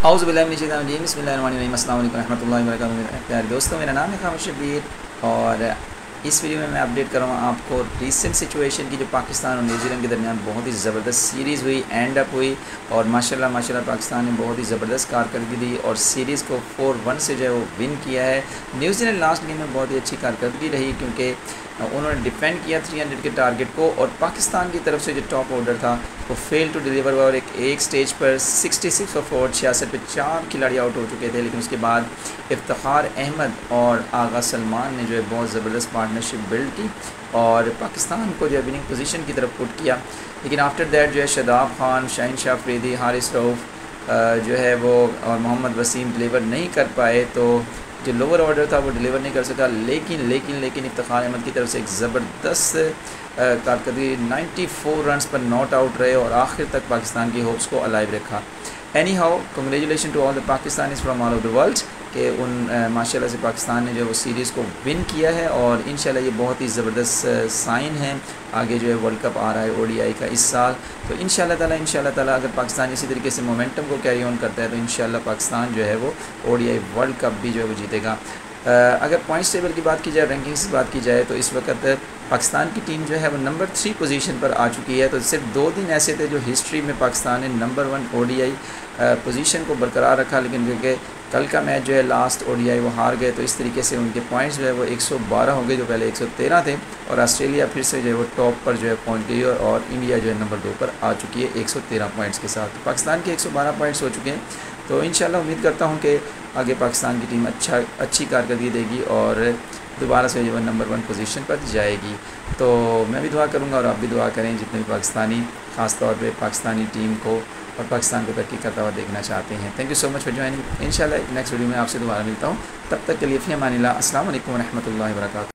औज़ुबिल्लाहि बिस्मिल्लाहिर्रहमानिर्रहीम अस्सलाम वालेकुम रहमतुल्लाहि व बरकातुहू। प्यारे दोस्तों, मेरा नाम है खामिद शब्बीर और इस वीडियो में मैं अपडेट कर रहा हूँ आपको रिसेंट सिचुएशन की, जो पाकिस्तान और न्यूजीलैंड के दरमियान बहुत ही ज़बरदस्त सीरीज़ हुई, एंड अप हुई और माशाल्लाह पाकिस्तान ने बहुत ही ज़बरदस्त कारकर्दगी दी और सीरीज़ को 4-1 से जो है वो विन किया है। न्यूजीलैंड लास्ट गेम में बहुत ही अच्छी कारकर्दगी रही क्योंकि उन्होंने डिफेंड किया 300 के टारगेट को और पाकिस्तान की तरफ से जो टॉप ऑर्डर था वो फेल टू डिलीवर हुआ और एक स्टेज पर 66 और 66 पे 4 खिलाड़ी आउट हो चुके थे। लेकिन उसके बाद इफ्तिखार अहमद और आगा सलमान ने जो है बहुत ज़बरदस्त पार्टनरशिप बिल्ड की और पाकिस्तान को जो है विनिंग पोजीशन की तरफ पुट किया। लेकिन आफ्टर दैट जो है शादाब खान, शाहीन शाह अफरीदी, हारिस रऊफ़ जो है वो और मोहम्मद वसीम डिलीवर नहीं कर पाए, तो जो लोअर ऑर्डर था वो डिलीवर नहीं कर सका। लेकिन इफ्तिखार अहमद की तरफ से एक ज़बरदस्त कारकर्दगी, 94 रन्स पर नॉट आउट रहे और आखिर तक पाकिस्तान की होप्स को अलाइव रखा। Anyhow, congratulation to all the Pakistanis from all over the world कि माशाल्लाह से पाकिस्तान ने जो वो सीरीज़ को विन किया है और इंशाल्लाह ये बहुत ही ज़बरदस्त साइन है। आगे जो है वर्ल्ड कप आ रहा है ओडीआई का इस साल, तो इंशाल्लाह ताला अगर पाकिस्तान इसी तरीके से मोमेंटम को कैरी ऑन करता है तो इंशाल्लाह पाकिस्तान जो है वो ओडीआई वर्ल्ड कप भी जो है वो जीतेगा। अगर पॉइंट्स टेबल की बात की जाए, रैंकिंग्स की बात की जाए, तो इस वक्त पाकिस्तान की टीम जो है वो नंबर 3 पोजीशन पर आ चुकी है। तो सिर्फ 2 दिन ऐसे थे जो हिस्ट्री में पाकिस्तान ने नंबर 1 ओडीआई पोजीशन को बरकरार रखा, लेकिन क्योंकि कल का मैच जो है लास्ट ओडीआई वो हार गए, तो इस तरीके से उनके पॉइंट्स जो है वो 112 हो गए जो पहले 113 थे और ऑस्ट्रेलिया फिर से जो है वो टॉप पर जो है पहुँच गई और इंडिया जो है नंबर 2 पर आ चुकी है 113 पॉइंट्स के साथ। तो पाकिस्तान के 112 पॉइंट्स हो चुके हैं, तो इंशाल्लाह उम्मीद करता हूँ कि आगे पाकिस्तान की टीम अच्छी कारकर्दगी देगी और दोबारा से जो है नंबर 1 पोजीशन पर जाएगी। तो मैं भी दुआ करूँगा और आप भी दुआ करें, जितने भी पाकिस्तानी ख़ास तौर पे पाकिस्तानी टीम को और पाकिस्तान को तरक्की करता हुआ देखना चाहते हैं। Thank you so much for joining. इंशाल्लाह नेक्स्ट वीडियो में आपसे दोबारा मिलता हूँ, तब तक के लिए फ़ी अमानिल्लाह। अस्सलाम वालेकुम व रहमतुल्लाहि व बरकातुहू।